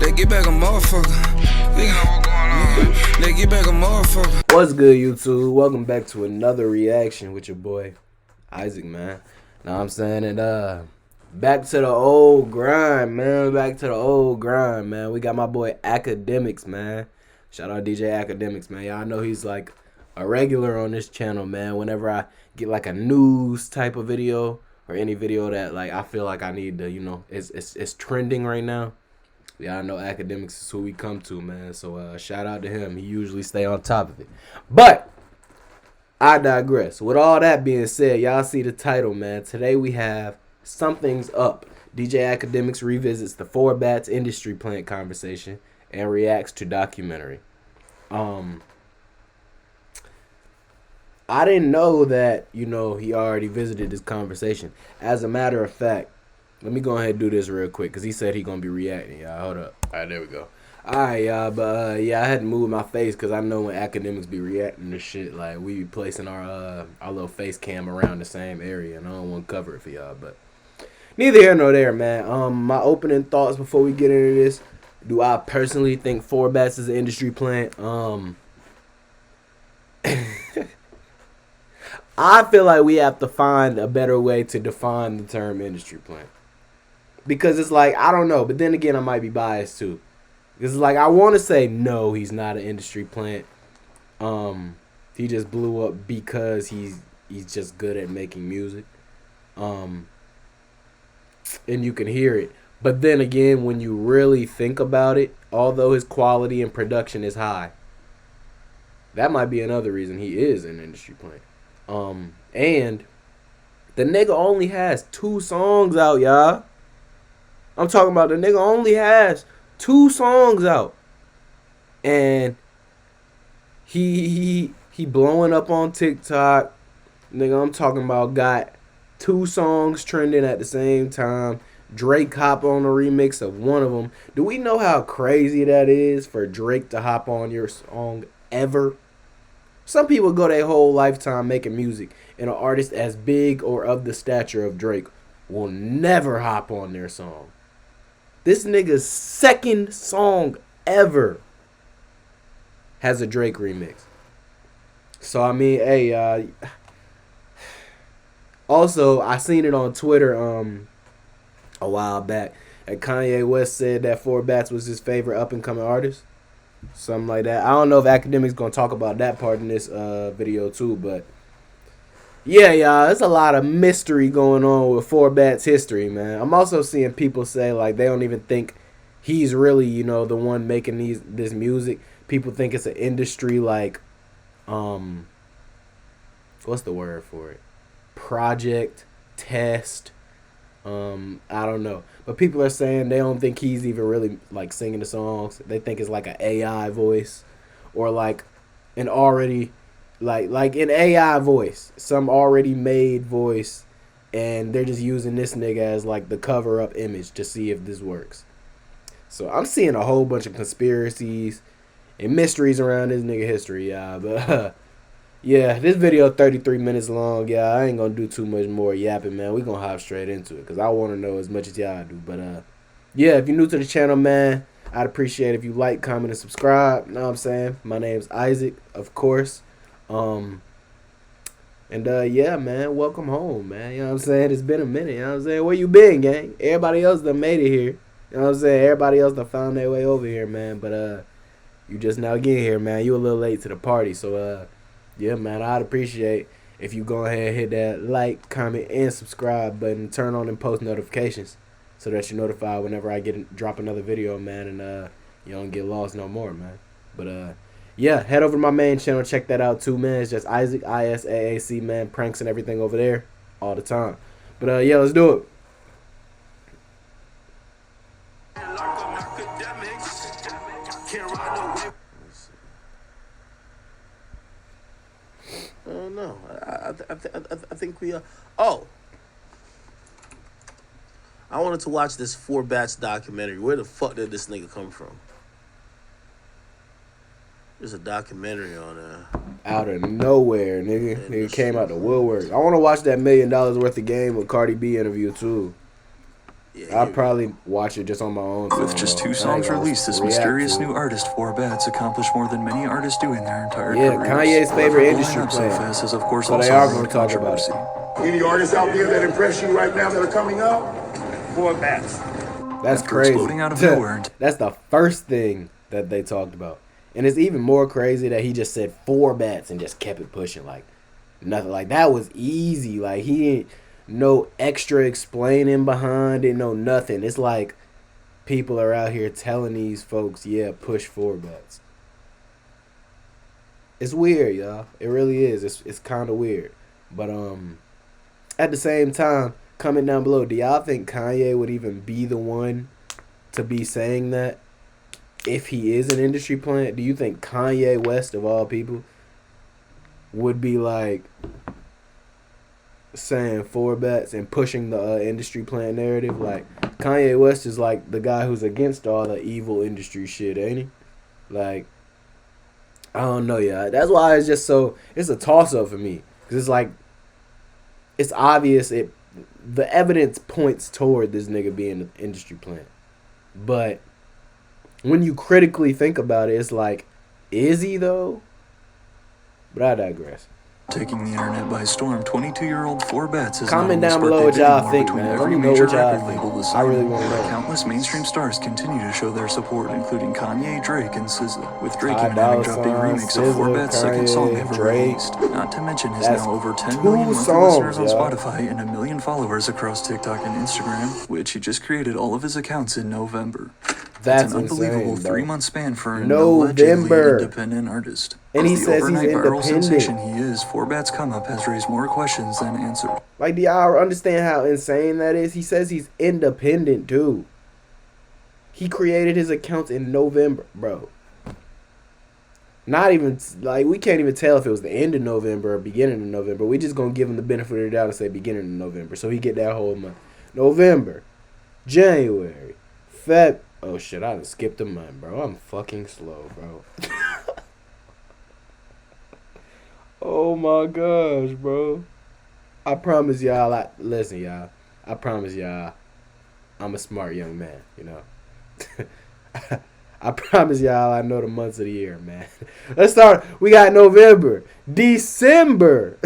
They get back a motherfucker. We know what's going on. They get back a motherfucker. What's good, YouTube? Welcome back to another reaction with your boy Isaac, man. Know what I'm saying? And back to the old grind, man. Back to the old grind, man. We got my boy Academics, man. Shout out DJ Academics, man. Y'all know he's like a regular on this channel, man. Whenever I get like a news type of video or any video that like I feel like I need to, you know, it's trending right now. Yeah, I know Academics is who we come to, man. So shout out to him. He usually stay on top of it. But I digress. With all that being said, y'all see the title, man. Today we have Something's Up. DJ Academics revisits the 4 Bats industry plant conversation and reacts to documentary. I didn't know that, you know, he already visited this conversation. As a matter of fact, let me go ahead and do this real quick because he said he going to be reacting, y'all. Hold up. All right, there we go. All right, y'all. But, yeah, I had to move my face because I know when Academics be reacting to shit, like, we be placing our little face cam around the same area, and I don't want to cover it for y'all. But neither here nor there, man. My opening thoughts before we get into this. Do I personally think 4 Bats is an industry plant? I feel like we have to find a better way to define the term industry plant. Because it's like, I don't know. But then again, I might be biased too. Because it's like, I want to say, no, he's not an industry plant. He just blew up because he's just good at making music. And you can hear it. But then again, when you really think about it, although his quality and production is high, that might be another reason he is an industry plant. And the nigga only has 2 songs out, y'all. I'm talking about the nigga only has 2 songs out. And he blowing up on TikTok. Nigga, I'm talking about got 2 songs trending at the same time. Drake hop on a remix of one of them. Do we know how crazy that is for Drake to hop on your song ever? Some people go their whole lifetime making music, and an artist as big or of the stature of Drake will never hop on their song. This nigga's second song ever has a Drake remix. So, I mean, hey, also, I seen it on Twitter a while back. And Kanye West said that 4 Bats was his favorite up-and-coming artist. Something like that. I don't know if Academics going to talk about that part in this video too, but yeah, y'all, there's a lot of mystery going on with 4 Bats history, man. I'm also seeing people say, like, they don't even think he's really, you know, the one making this music. People think it's an industry, like, what's the word for it? Project, test, I don't know. But people are saying they don't think he's even really, like, singing the songs. They think it's, like, an AI voice or, like, an already... Like an AI voice, some already made voice, and they're just using this nigga as like the cover up image to see if this works. So I'm seeing a whole bunch of conspiracies and mysteries around this nigga history, y'all. But yeah, this video 33 minutes long, y'all. I ain't gonna do too much more yapping, man. We gonna hop straight into it because I want to know as much as y'all do. But yeah, if you're new to the channel, man, I'd appreciate if you like, comment, and subscribe. You know what I'm saying? My name's Isaac, of course. Yeah, man, welcome home, man. You know what I'm saying? It's been a minute, you know what I'm saying? Where you been, gang? Everybody else done made it here. You know what I'm saying? Everybody else done found their way over here, man. But you just now getting here, man. You a little late to the party. So yeah, man, I'd appreciate if you go ahead and hit that like, comment, and subscribe button. Turn on and post notifications so that you're notified whenever I drop another video, man, and you don't get lost no more, man. But yeah, head over to my main channel. Check that out too, man. It's just Isaac, ISAAC, man. Pranks and everything over there all the time. But yeah, let's do it. I don't know. I think we oh, I wanted to watch this 4 Bats documentary. Where the fuck did this nigga come from? There's a documentary on out of nowhere, nigga. Nigga came out the woodwork. I want to watch that $1 million worth of game with Cardi B interview too. I'll probably watch it just on my own. With just 2 songs released, this mysterious new artist, 4Bats, accomplished more than many artists do in their entire careers. Kanye's favorite industry Blowing up so plant. fast has, of course, So they also are brought gonna talk about controversy. Any artists out there that impress you right now that are coming up? 4Bats. That's After crazy. exploding out of nowhere. That's the first thing that they talked about. And it's even more crazy that he just said 4Bats and just kept it pushing. Like, nothing. Like, that was easy. Like, he didn't no extra explaining behind it, no nothing. It's like people are out here telling these folks, yeah, push 4Bats. It's weird, y'all. It really is. It's kind of weird. But at the same time, comment down below, do y'all think Kanye would even be the one to be saying that if he is an industry plant? Do you think Kanye West, of all people, would be like saying 4Bats and pushing the industry plant narrative? Like, Kanye West is like the guy who's against all the evil industry shit, ain't he? Like, I don't know, yeah. That's why it's just so, it's a toss-up for me. Because it's like, it's obvious, the evidence points toward this nigga being an industry plant. But when you critically think about it, it's like, is he though? But I digress. Taking the internet by storm, 22-year-old 4Bats is comment not down only below what sparked a y'all bidding war think, between man. Let every me know major what y'all record label think. this I really summer. want to know. Countless mainstream stars continue to show their support, including Kanye, Drake, and SZA, with Drake Ty even having Dolla dropped a Sign, remix of SZA, 4Bats' second song Kanye, ever Drake. released. Not to mention his That's now over 10 2 million monthly songs, listeners on y'all. Spotify and 1 million followers across TikTok and Instagram, which he just created all of his accounts in November. That's an unbelievable insane, bro. 3-month span for an allegedly November. independent artist. And As he the says he's overnight viral independent. sensation he is, 4Bats' come up has raised more questions than answered. Like, do y'all understand how insane that is? He says he's independent, too. He created his accounts in November, bro. Not even, like, we can't even tell if it was the end of November or beginning of November. We just gonna give him the benefit of the doubt and say beginning of November. So he get that whole month. November, January, Feb. Oh, shit, I done skipped a month, bro. I'm fucking slow, bro. Oh, my gosh, bro. I promise y'all, listen, y'all. I promise y'all, I'm a smart young man, you know. I promise y'all I know the months of the year, man. Let's start. We got November, December,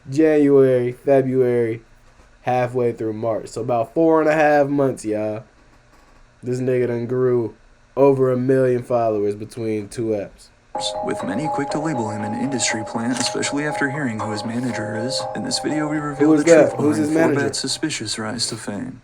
January, February, halfway through March. So about 4.5 months, y'all. This nigga done grew over 1 million followers between 2 apps. With many quick to label him an industry plant, especially after hearing who his manager is. In this video, we reveal the truth Who's his behind manager? 4Bats' suspicious rise to fame.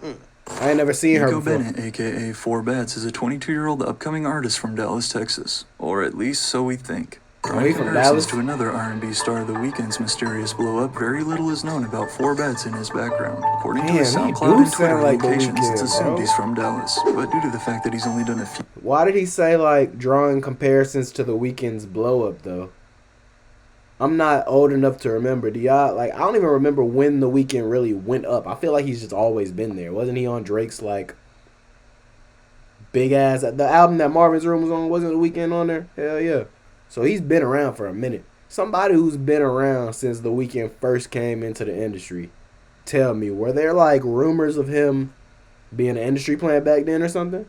I ain't never seen her Nico before. Bennett, aka 4Bats, is a 22-year-old upcoming artist from Dallas, Texas. Or at least so we think. he from comparisons Dallas? to another R&B star, The Weeknd's mysterious blow-up, very little is known about 4Bats in his background. According to his Damn, he SoundCloud do and Twitter sound like The locations, it's Weeknd, assumed bro. he's from Dallas. But due to the fact that he's only done a few Why did he say, like, drawing comparisons to The Weeknd's blow-up, though? I'm not old enough to remember. Do y'all, like, I don't even remember when The Weeknd really went up. I feel like he's just always been there. Wasn't he on Drake's, like, big-ass, the album that Marvin's Room was on, wasn't The Weeknd on there? Hell yeah. So he's been around for a minute. Somebody who's been around since The Weeknd first came into the industry, tell me, were there, like, rumors of him being an industry plant back then or something?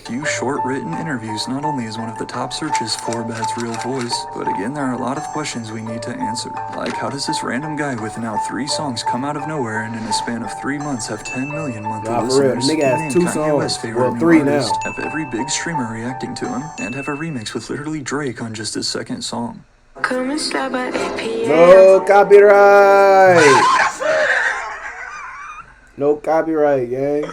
few short written interviews. Not only is one of the top searches 4Bats' real voice, but again there are a lot of questions we need to answer. Like, how does this random guy with now 3 songs come out of nowhere and in a span of 3 months have 10 million monthly Nah, for real, listeners? nigga has Name 2 Kanye songs. West's favorite Well, new 3 artist, now. have every big streamer reacting to him, and have a remix with literally Drake on just his second song. Come and stop by 8 p.m. No copyright. No copyright, gang.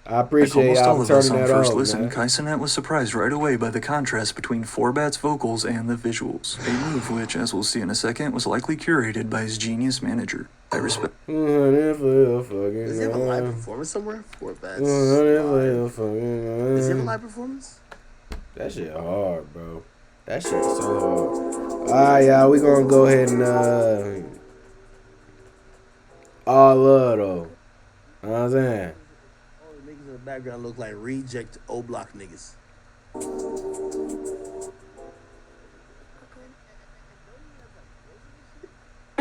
I Like appreciate almost all y'all of us turning on that first off, listen, man. Kaisenet was surprised right away by the contrast between 4Bats' vocals and the visuals. A move which, as we'll see in a second, was likely curated by his genius manager. I respect. Does he have a live performance somewhere? 4Bats. Does he have a live performance? That shit hard, bro. That shit so hard. Alright, y'all, we gonna go ahead and all love though. You know what I'm saying? All the niggas in the background look like reject O-Block niggas.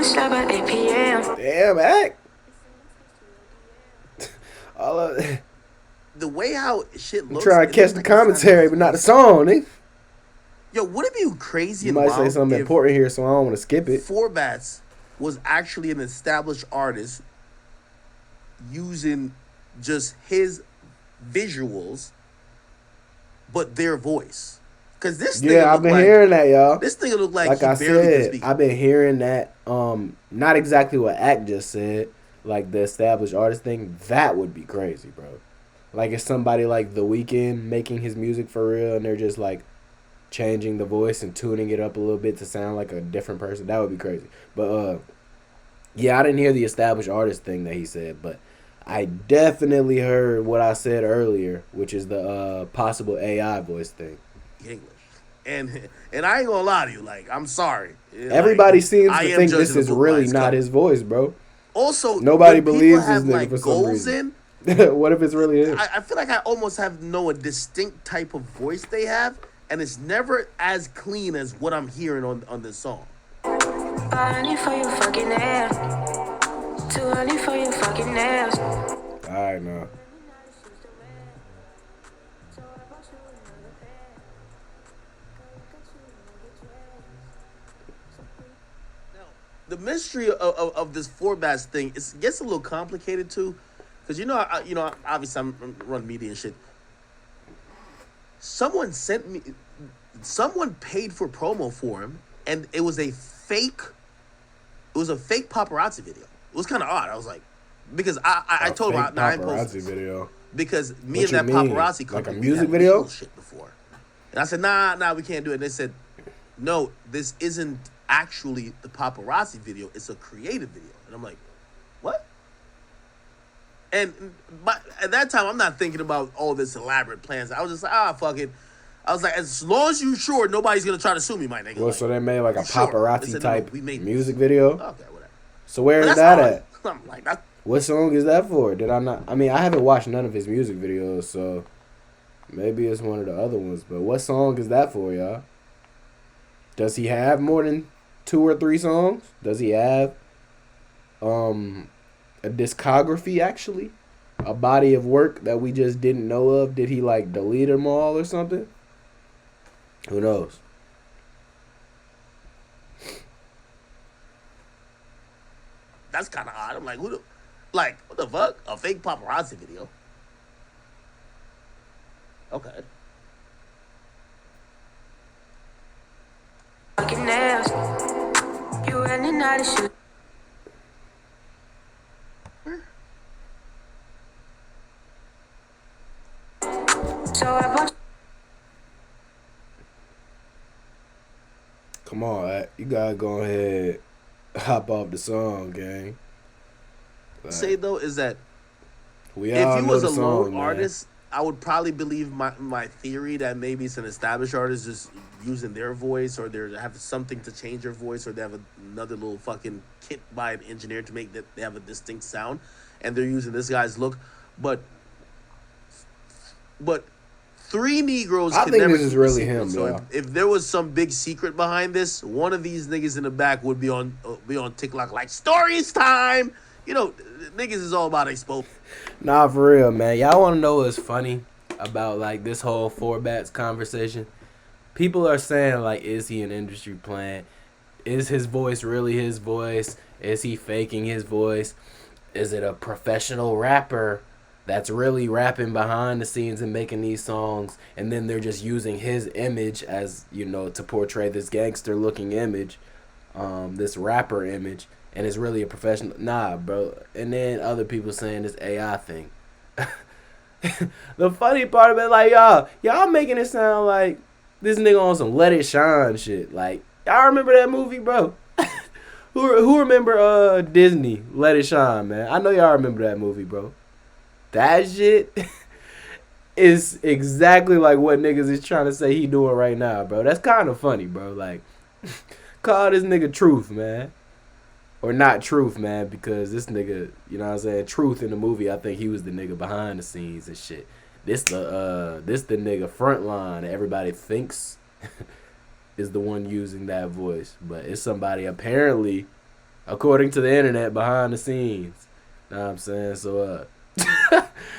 Stop by 8 p.m. Damn, act. All of, the way how shit I'm looks. trying to catch the commentary, but not the song, nigga. Yo, would it be crazy You and might say wild something if important here, so I don't want to skip it. Four Bats was actually an established artist using just his visuals, but their voice? Because this nigga Yeah, I've been hearing that, y'all. This nigga look like Like he I barely can said, speak. I've been hearing that. Not exactly what Act just said. Like the established artist thing, that would be crazy, bro. Like if somebody like The Weeknd making his music for real, and they're just like changing the voice and tuning it up a little bit to sound like a different person, that would be crazy. But yeah, I didn't hear the established artist thing that he said, but I definitely heard what I said earlier, which is the possible AI voice thing. English. And I ain't gonna lie to you, like, I'm sorry. Everybody seems I to am think judging this a is book by really its not cover. his voice, bro. Also, Nobody when people believes this have, nigga like, for some goals reason. in, What if it's really him? I feel like I almost have know a distinct type of voice they have, and it's never as clean as what I'm hearing on this song. Early for your fucking ass. Too early for your fucking ass. Alright, now. The mystery of this Four Bats thing gets a little complicated too, because obviously I'm run media and shit. Someone paid for promo for him, and it was a fake paparazzi video. It was kind of odd. I was like, because I told him I ain't posted paparazzi video. because me What and that you mean? paparazzi Like company a we music had video? legal shit before, and I said nah, we can't do it. And they said, no, this isn't actually the paparazzi video. It's a creative video. And I'm like, what? But at that time, I'm not thinking about all this elaborate plans. I was just like, fuck it. I was like, as long as you sure nobody's gonna try to sue me, my nigga. Well, like, so they made like a sure? paparazzi They said, type no, we made music this. video. Okay, whatever. So where But is that's that odd. at? I'm like, that's What song is that for? Did I not? I mean, I haven't watched none of his music videos, so maybe it's one of the other ones. But what song is that for, y'all? Does he have more than 2 or 3 songs? Does he have a discography actually? A body of work that we just didn't know of? Did he like delete them all or something? Who knows? that's kind of odd. I'm like, what the fuck? A fake paparazzi video? Okay. Fucking ass. You running out of shit. So I bought. Come on, you gotta go ahead, hop off the song, gang. Like, Say though is that we if all he know was the a song, lone man. artist, I would probably believe my theory that maybe it's an established artist just using their voice, or they have something to change their voice, or they have another little fucking kit by an engineer to make that they have a distinct sound, and they're using this guy's look. But 3 Negroes I can think never this is keep a really secret. him, So yeah. if there was some big secret behind this, one of these niggas in the back would be on TikTok like stories time. You know, niggas is all about exposure. Nah, for real, man. Y'all want to know what's funny about like this whole Four Bats conversation? People are saying like, is he an industry plant? Is his voice really his voice? Is he faking his voice? Is it a professional rapper that's really rapping behind the scenes and making these songs, and then they're just using his image as, you know, to portray this gangster looking image, this rapper image, and it's really a professional? Nah, bro. And then other people saying this AI thing. The funny part of it, like, y'all making it sound like this nigga on some Let It Shine shit. Like, y'all remember that movie, bro? Who remember Disney Let It Shine, man? I know y'all remember that movie, bro. That shit is exactly like what niggas is trying to say he doing right now, bro. That's kind of funny, bro. Like, call this nigga Truth, man. Or not Truth, man, because this nigga, you know what I'm saying? Truth in the movie, I think he was the nigga behind the scenes and shit. This the nigga Frontline that everybody thinks is the one using that voice. But it's somebody apparently, according to the internet, behind the scenes. Know what I'm saying? So,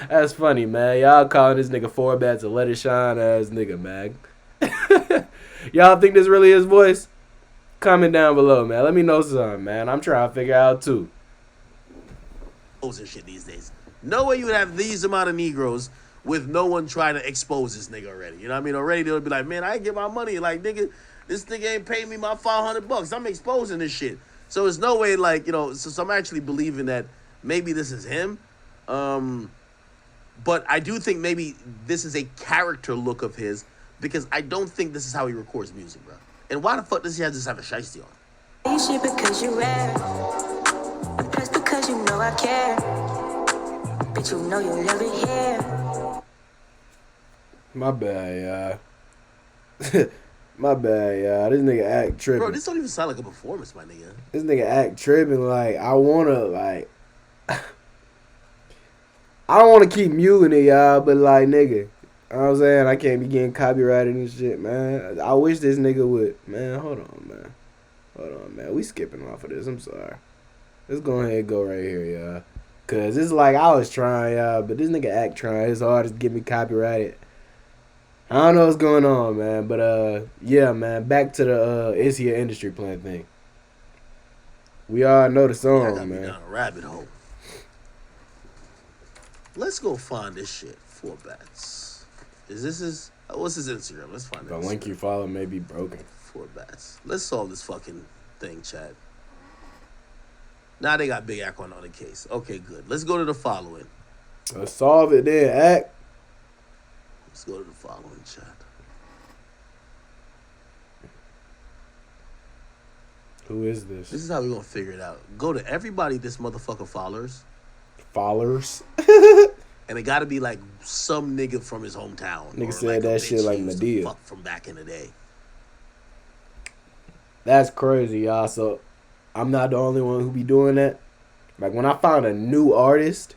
That's funny, man. Y'all calling this nigga 4 bats a let it shine ass nigga, man. Y'all think this really his voice? Comment down below, man. Let me know something, man. I'm trying to figure out too. And shit these days. No way you would have these amount of Negroes with no one trying to expose this nigga already. You know what I mean? Already they'll be like, man, I ain't get my money. Like, nigga, this nigga ain't paying me my $500. I'm exposing this shit. So there's no way, like, you know, so I'm actually believing that maybe this is him. But I do think maybe this is a character look of his because I don't think this is how he records music, bro. And why the fuck does he just have a shiesty on? You shit because you rare. Plus because you know I care. But you know you'll never hear. My bad, y'all. My bad, y'all. This nigga act tripping. Bro, this don't even sound like a performance, my nigga. This nigga act tripping. Like, I wanna, like... I don't want to keep muting it, y'all, but, like, nigga, you know what I'm saying? I can't be getting copyrighted and shit, man. I wish this nigga would... Man, hold on, man. Hold on, man. We skipping off of this. I'm sorry. Let's go ahead and go right here, y'all. Because it's like I was trying, y'all, but this nigga act trying his hardest to get me copyrighted. I don't know what's going on, man. But, yeah, man. Back to the Is He an Industry Plant thing. We all know the song, got me man. down a rabbit hole. Let's go find this shit. 4 bats. Is this his... What's his Instagram? Let's find it. The link you follow may be broken. 4 bats. Let's solve this fucking thing, Chad. Now they got Big Ack on the case. Okay, good. Let's go to the following. Let's solve it then, Ack. Let's go to the following, Chad. Who is this? This is how we're going to figure it out. Go to everybody this motherfucker followers. Followers? And it got to be like some nigga from his hometown. Nigga or said like that a shit bitch like he used to Madea. fuck from back in the day. That's crazy, y'all. So, I'm not the only one who be doing that. Like, when I find a new artist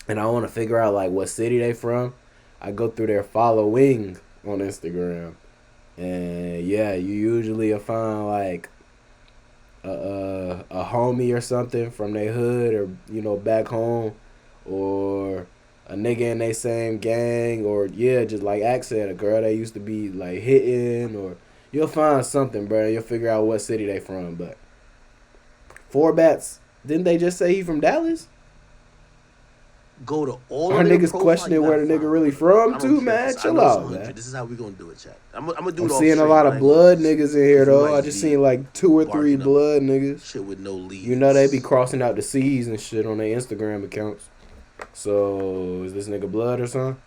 and I want to figure out, like, what city they from, I go through their following on Instagram. And, yeah, you usually will find, like, a homie or something from their hood or, you know, back home. Or a nigga in they same gang. Or, yeah, just like Ack said, a girl that used to be, like, hitting. Or you'll find something, bro. You'll figure out what city they from. But 4 bats, didn't they just say he from Dallas? Go to all Our of their niggas profile, questioning you where the gotta nigga find really one. from, I don't too, care man. if it's- I Chill know it's out, 100. man. This is how we gonna do it, chat. I'm gonna do I'm it all seeing a straight. lot I of ain't blood gonna niggas in here, you though. might I just be seen like 2 or 3 barking up blood niggas. shit with no leads. You know they be crossing out the C's and shit on their Instagram accounts. So, is this nigga blood or something?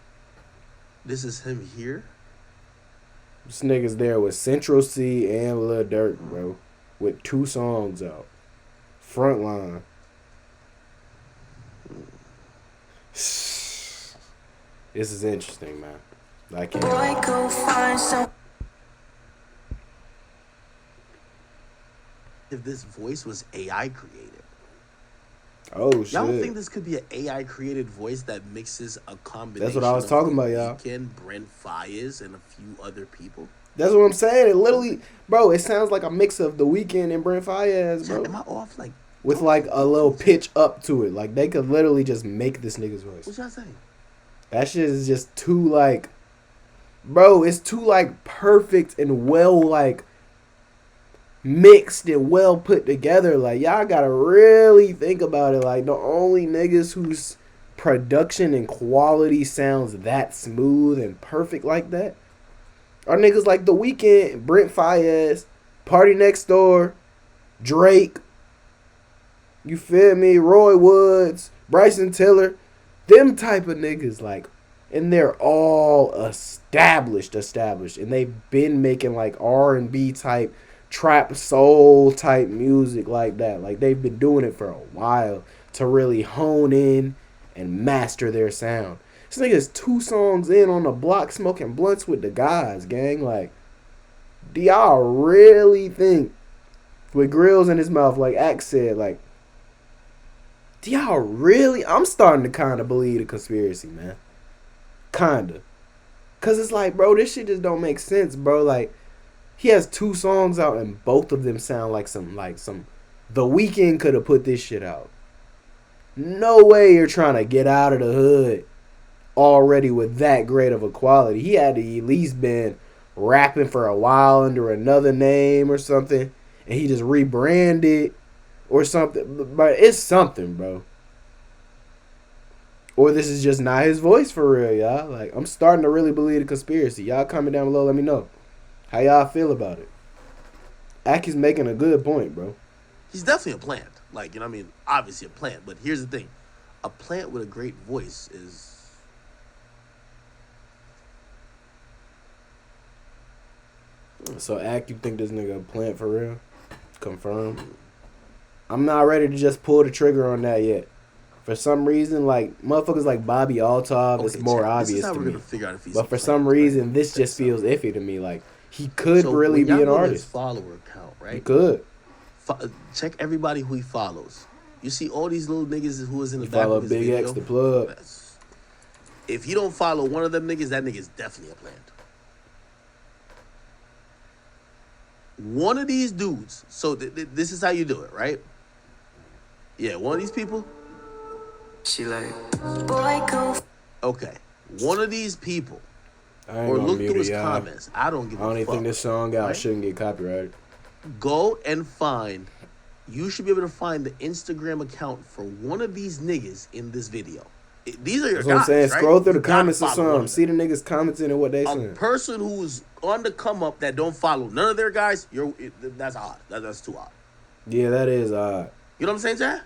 This is him here. This nigga's there with Central C and Lil Durk, bro. With 2 songs out. Frontline. This is interesting, man. I can't. Boy, go find some. If this voice was AI created. Oh, shit. Y'all don't think this could be an AI created voice that mixes a combination? That's what I was of talking The about, y'all. Weeknd, Brent Fayez, and a few other people. That's what I'm saying. It literally, bro, it sounds like a mix of The Weeknd and Brent Fayez, bro. Am I off? Like, With like a little pitch up to it. Like they could literally just make this nigga's voice. what y'all saying? That shit is just too like, bro, it's too like perfect and well like mixed and well put together. Like y'all gotta really think about it. Like the only niggas whose production and quality sounds that smooth and perfect like that are niggas like The Weeknd, Brent Fayez, Party Next Door, Drake. You feel me? Roy Woods, Bryson Tiller, them type of niggas, like, and they're all established, and they've been making like R&B type, trap soul type music like that. Like they've been doing it for a while to really hone in and master their sound. This nigga's 2 songs in on the block smoking blunts with the guys, gang. Like, do y'all really think with grills in his mouth, like Axe said, like, do y'all really? I'm starting to kind of believe the conspiracy, man. Kinda. Cause it's like, bro, this shit just don't make sense, bro. Like, he has 2 songs out and both of them sound like some The Weeknd could have put this shit out. No way you're trying to get out of the hood already with that great of a quality. He had to at least been rapping for a while under another name or something, and he just rebranded or something. But it's something, bro. Or this is just not his voice for real, y'all. Like, I'm starting to really believe the conspiracy. Y'all comment down below, let me know how y'all feel about it. Aki's making a good point, bro. He's definitely a plant. Like, you know what I mean? Obviously a plant. But here's the thing. A plant with a great voice is... So, Ak, you think this nigga a plant for real? Confirmed. I'm not ready to just pull the trigger on that yet. For some reason, like, motherfuckers like Bobby Altov, it's more obvious to me. But for some reason, this just feels iffy to me. Like, he could really be an artist. His follower account, right? He could. Check everybody who he follows. You see all these little niggas who is in the You back follow of his Big video. X the plug. If you don't follow one of them niggas, that nigga's definitely a plant. One of these dudes. So this is how you do it, right? Yeah, one of these people. She like, boy, go. Okay, one of these people. I ain't Or gonna look mute through it, his y'all. comments. I don't give a fuck. I don't even think this song out right? shouldn't get copyrighted. Go and find. You should be able to find the Instagram account for one of these niggas in this video. These are your That's guys, what I'm saying. right? Scroll through the You gotta comments or follow one something. of See them. the niggas commenting and what they A saying. person who's on the come up that don't follow none of their guys, that's odd. That's too odd. Yeah, that is odd. You know what I'm saying, Chad?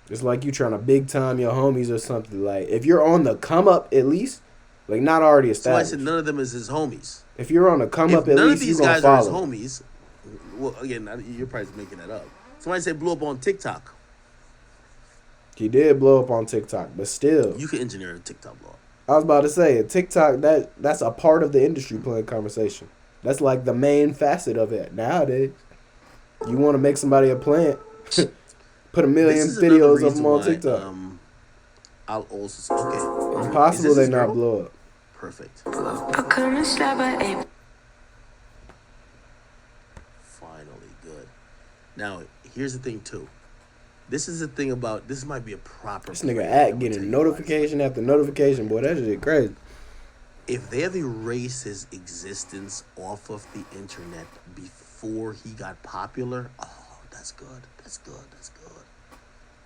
It's like you trying to big time your homies or something. Like, if you're on the come up at least, like not already So I established. said none of them is his homies. If you're on the come If up at none of least, you these gonna guys are his follow. homies, well, again, you're probably making that up. Somebody said blew up on TikTok. He did blow up on TikTok, but still. You can engineer a TikTok blow up. I was about to say, TikTok, that's a part of the industry playing conversation. That's like the main facet of it nowadays. You want to make somebody a plant, put a million videos of them on TikTok. I'll also okay. Impossible they not blow up. Perfect. I come and slap her, ain't. Finally, good. Now, here's the thing too. This is the thing about this might be a proper. This nigga plant, Act I'm gonna tell getting you notification after notification, boy. That shit crazy. If they have erased his existence off of the internet before he got popular, oh, that's good. That's good. That's good.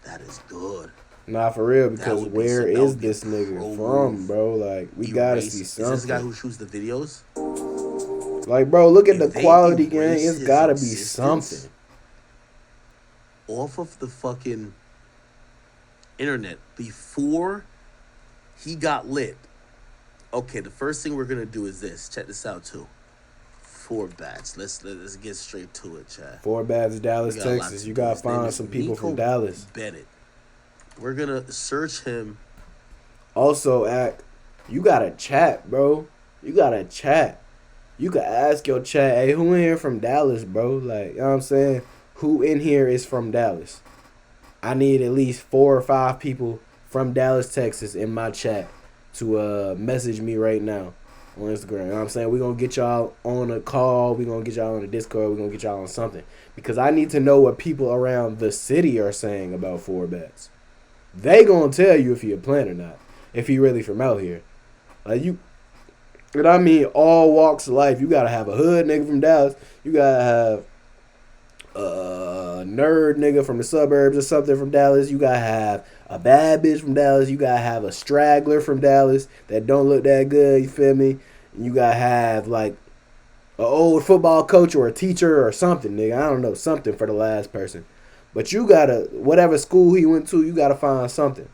That is good. Nah, for real, because would be where that is would be this nigga pro from, move. bro? Like, we gotta see Is this the guy who something. shoots the videos? Like, bro, look at If the they quality, gang. erase It's his gotta be existence something. Off of the fucking internet before he got lit. Okay, the first thing we're gonna do is this. Check this out too. 4 bats. Let's get straight to it, Chad. 4 Bats, Dallas, We got a lot Texas. to You do. gotta His name find is some people from Nico Dallas. Bennett. We're gonna search him. Also, Act, you gotta chat, bro. You gotta chat. You can ask your chat, hey, who in here from Dallas, bro? Like, you know what I'm saying? Who in here is from Dallas? I need at least 4 or 5 people from Dallas, Texas in my chat to message me right now on Instagram. You know what I'm saying? We're going to get y'all on a call. We're going to get y'all on the Discord. We're going to get y'all on something. Because I need to know what people around the city are saying about 4 Bats. They going to tell you if he a plant or not. If he really from out here. Like, you... And I mean all walks of life. You got to have a hood nigga from Dallas. You got to have a nerd nigga from the suburbs or something from Dallas. You got to have a bad bitch from Dallas. You got to have a straggler from Dallas that don't look that good. You feel me? And you got to have like an old football coach or a teacher or something, nigga. I don't know. Something for the last person. But you got to, whatever school he went to, you got to find something.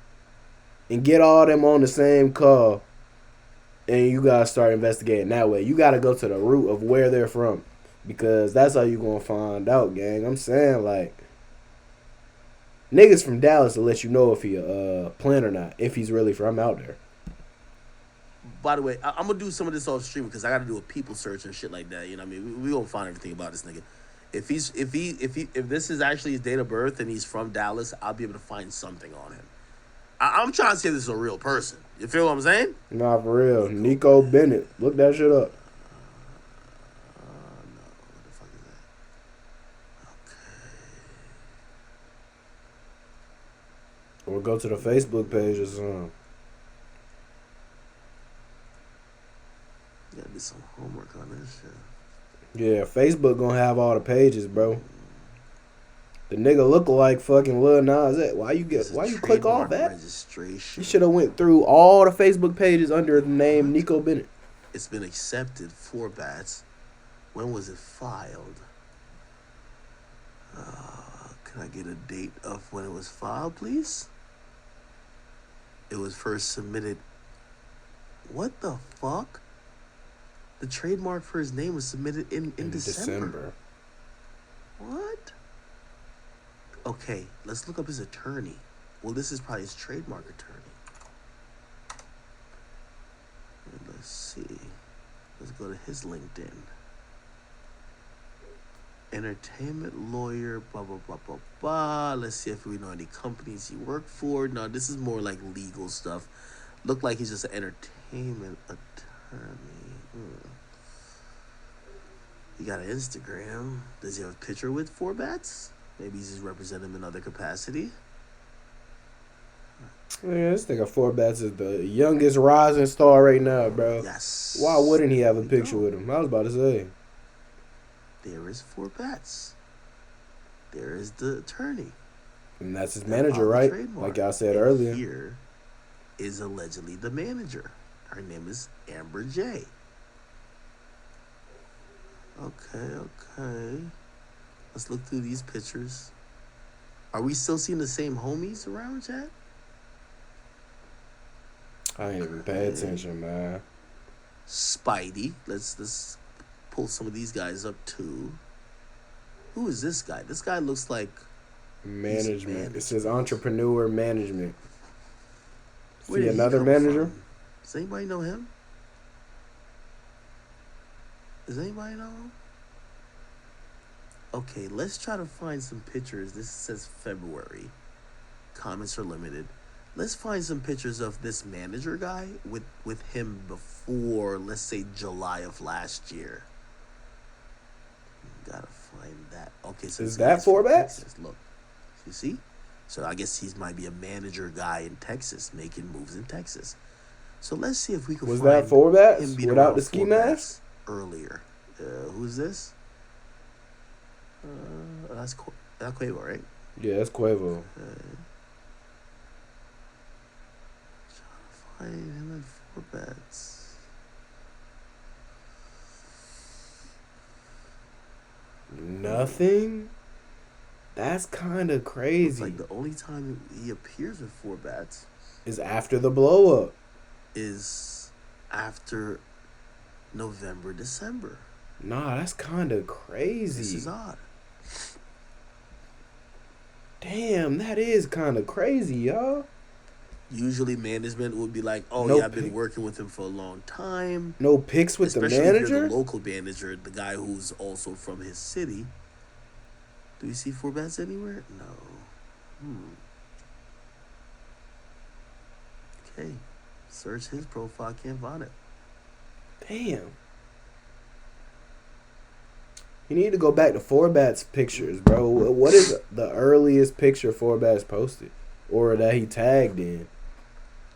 And get all them on the same call. And you got to start investigating that way. You got to go to the root of where they're from. Because that's how you going to find out, gang. I'm saying, like, niggas from Dallas will let you know if he a plant or not. If he's really from out there. By the way, I'm gonna do some of this off stream because I got to do a people search and shit like that. You know what I mean? We gonna find everything about this nigga. If this is actually his date of birth and he's from Dallas, I'll be able to find something on him. I'm trying to say this is a real person. You feel what I'm saying? Nah, for real. Nico Bennett. Look that shit up. No. What the fuck is that? Okay. Or Go to the Facebook page or something. Gotta do some homework on this shit. Yeah, Facebook gonna have all the pages, bro. The nigga look like fucking Lil Nas X. Why you click all Trademark that? registration. You should have went through all the Facebook pages under the name Nico Bennett. It's been accepted for bats. When was it filed? Can I get a date of when it was filed, please? It was first submitted. What the fuck? The trademark for his name was submitted in December. What? Okay, let's look up his attorney. Well, this is probably his trademark attorney. And let's see. Let's go to his LinkedIn. Entertainment lawyer, blah, blah, blah, blah, blah. Let's see if we know any companies he worked for. No, this is more like legal stuff. Looked like he's just an entertainment attorney. He got an Instagram. Does he have a picture with 4 bats? Maybe he's just representing him in other capacity. Yeah, this nigga 4 bats is the youngest rising star right now, bro. Yes. Why wouldn't he have a picture with him? I was about to say. There is 4 bats. There is the attorney. And that's his manager, right? Like I said earlier. Here is allegedly the manager. Her name is Amber J. Okay. Let's look through these pictures. Are we still seeing the same homies around, chat? I ain't even pay attention, man. Spidey. Let's pull some of these guys up too. Who is this guy? This guy looks like management. It says entrepreneur management. Where See did he another come manager? from? Does anybody know him? Does anybody know him? Okay, let's try to find some pictures. This says February. Comments are limited. Let's find some pictures of this manager guy with him before, let's say, July of last year. Gotta find that. Okay, so is that 4 bats? Texas. Look, you see? So I guess he might be a manager guy in Texas, making moves in Texas. So let's see if we can Was find that 4 bats him being without around the ski 4 mask? bats earlier. Who's this? That's Quavo, right? Yeah, that's Quavo. Trying to find him at 4 bats. Nothing? That's kind of crazy. Like the only time he appears with 4 bats is after the blow up. Is after November, December. Nah, that's kind of crazy. This is odd. Damn, that is kind of crazy, y'all. Usually management would be like, oh, no yeah, I've been working with him for a long time. No pics with especially the manager? If you're the local manager, the guy who's also from his city. Do you see 4 bats anywhere? No. Okay. Search his profile, can't find it. Damn. You need to go back to 4 bats pictures, bro. What is the earliest picture 4 bats posted? Or that he tagged in?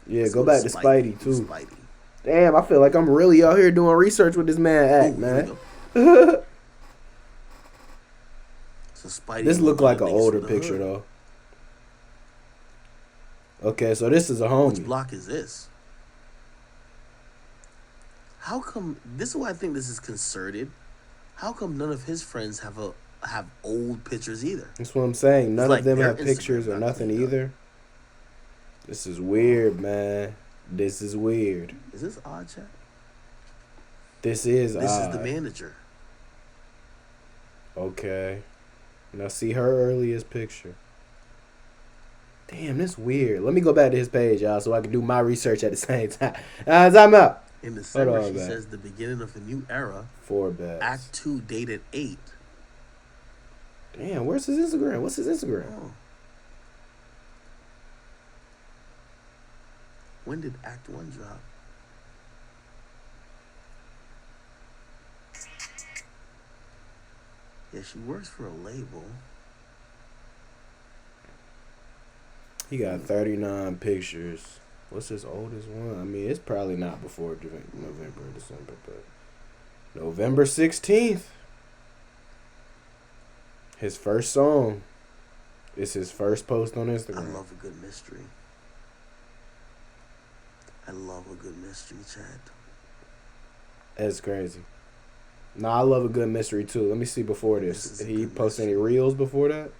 Yeah, go back to Spidey too. Spidey. Damn, I feel like I'm really out here doing research with this man man. So Spidey. This look like an older picture though. Okay, so this is a homie. Which block is this? How come? This is why I think this is concerted. How come none of his friends have old pictures either? That's what I'm saying. None like of them their have pictures Instagram or not nothing cleaned up. either. This is weird, man. This is weird. Is this odd, chat? This is This odd. is the manager. Okay. Now see her earliest picture. Damn, that's weird. Let me go back to his page, y'all, so I can do my research at the same time. Time out. In December, on, she man. says the beginning of a new era. 4 bats. Act 2 dated 8. Damn, where's his Instagram? What's his Instagram? Oh. When did Act 1 drop? Yeah, she works for a label. He got 39 pictures. What's his oldest one? I mean, it's probably not before November or December, but November 16th. His first song. It's his first post on Instagram. I love a good mystery. I love a good mystery, Chad. That's crazy. Nah, I love a good mystery too. Let me see before this. Did he post any reels before that?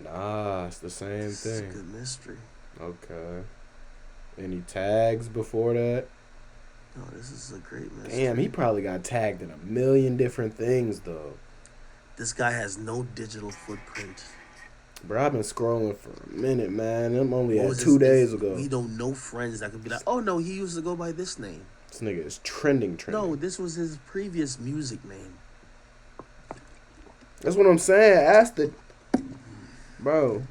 Nah, it's the same This is a thing. good mystery. Okay. Any tags before that? No, this is a great mystery. Damn, he probably got tagged in a million different things though. This guy has no digital footprint. Bro, I've been scrolling for a minute, man. I'm only What at was 2 days his- ago. We don't know friends that could be like, oh no, he used to go by this name. This nigga is trending. No, this was his previous music name. That's what I'm saying. Ask the... Bro,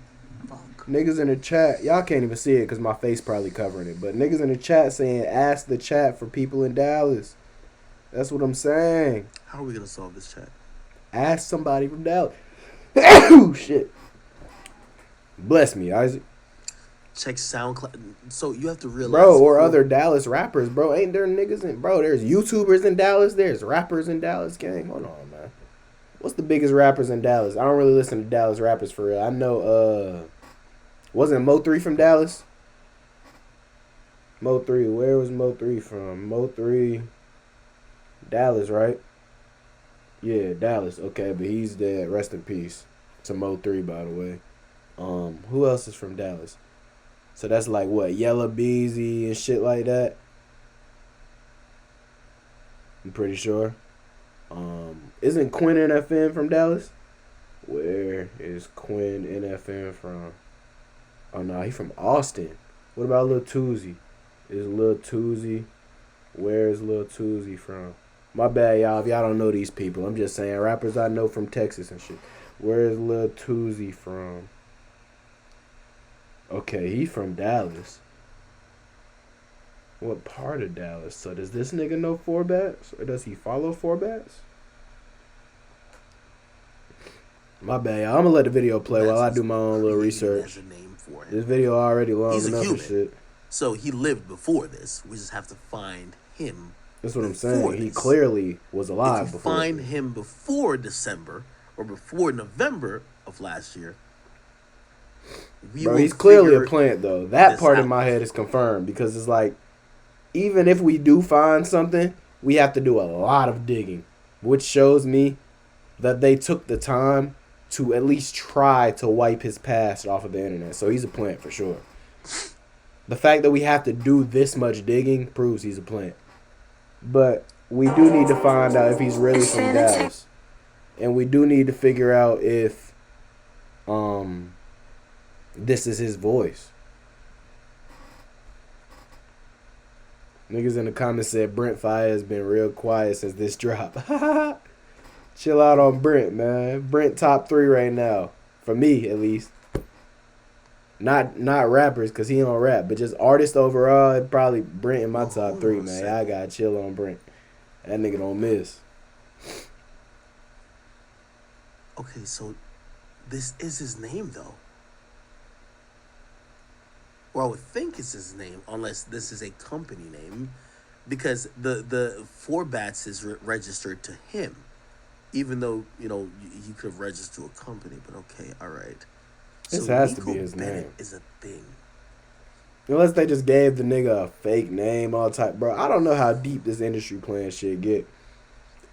Fuck. niggas in the chat. Y'all can't even see it because my face probably covering it. But niggas in the chat saying, ask the chat for people in Dallas. That's what I'm saying. How are we gonna solve this, chat? Ask somebody from Dallas. Oh, shit. Bless me, Isaac. Check SoundCloud. So you have to realize, Bro, or other Dallas rappers, bro. Ain't there niggas in... Bro, there's YouTubers in Dallas. There's rappers in Dallas, gang. Hold on, man. What's the biggest rappers in Dallas? I don't really listen to Dallas rappers for real. I know, wasn't Mo3 from Dallas? Mo3, where was Mo3 from? Mo3, Dallas, right? Yeah, Dallas. Okay, but he's dead. Rest in peace to Mo3, by the way. Who else is from Dallas? So that's like what, Yella Beezy and shit like that. I'm pretty sure. Isn't Quinn NFN from Dallas? Where is Quinn NFN from? Oh no, he from Austin. What about Lil Tuzi? Is Lil Tuzi? Where is Lil Tuzi from? My bad, y'all. If y'all don't know these people, I'm just saying rappers I know from Texas and shit. Where is Lil Tuzi from? Okay, he from Dallas. What part of Dallas? So does this nigga know Four Bats? Or does he follow Four Bats? My bad, y'all. I'm gonna let the video play while I do my own little research. As a name for him. This video already long He's a enough and human. shit. So he lived before this. We just have to find him. That's what I'm before saying. He this. clearly was alive If you before. find him before December or before November of last year, Bro, he's clearly a figure plant though. That this part in out. my head is confirmed because it's like, even if we do find something, we have to do a lot of digging, which shows me that they took the time to at least try to wipe his past off of the internet. So he's a plant for sure. The fact that we have to do this much digging proves he's a plant. But we do need to find out if he's really from Dallas. And we do need to figure out if this is his voice. Niggas in the comments said Brent Fire has been real quiet since this drop. Chill out on Brent, man. Brent top 3 right now. For me, at least. Not rappers, because he don't rap. But just artists overall, probably Brent in my top 3, man. I gotta chill on Brent. That nigga don't miss. Okay, so this is his name, though. Or I would think it's his name, unless this is a company name, because the Four Bats is registered to him, even though he could have registered to a company. But okay, all right. This So has to Nico be his Bennett name. is a thing. Unless they just gave the nigga a fake name, all type. Bro, I don't know how deep this industry playing shit get.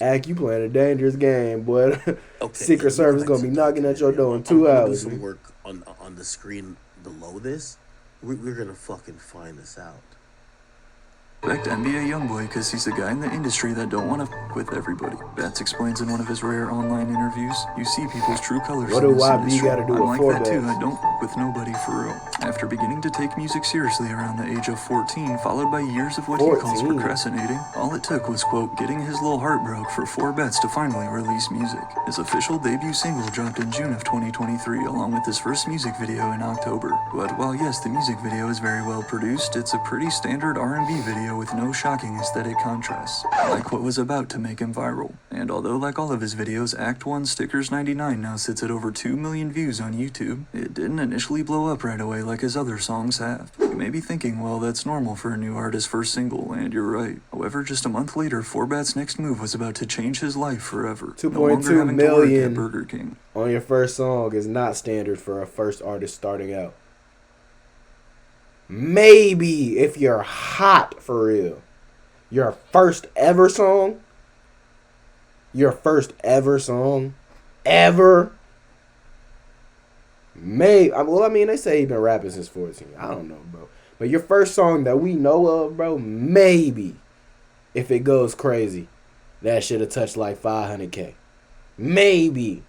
Ack, you playing a dangerous game, boy. Okay, Secret Service gonna be knocking at your door in 2 I'm gonna hours. do some nigga. work on the screen below this. We're gonna fucking find this out. Respect NBA Youngboy because he's the guy in the industry that don't want to f with everybody. Bats explains in one of his rare online interviews, you see people's true colors What in do this YB industry. gotta do I'm with like Four that too, Bats? I don't f with nobody for real. After beginning to take music seriously around the age of 14, followed by years of what he calls 14. procrastinating, all it took was, quote, getting his little heart broke for Four Bats to finally release music. His official debut single dropped in June of 2023, along with his first music video in October. But while yes, the music video is very well produced, it's a pretty standard R&B video video with no shocking aesthetic contrasts, like what was about to make him viral. And although like all of his videos, Act 1 Stickers 99 now sits at over 2 million views on YouTube, it didn't initially blow up right away like his other songs have. You may be thinking, well, that's normal for a new artist's first single, and you're right. However, just a month later, 4bat's next move was about to change his life forever. 2.2 million Burger King on your first song is not standard for a first artist starting out. Maybe if you're hot for real. Your first ever song? Ever? Well, I mean, they say he's been rapping since 14. I don't know, bro. But your first song that we know of, bro, maybe, if it goes crazy, that should have touched like 500K. Maybe.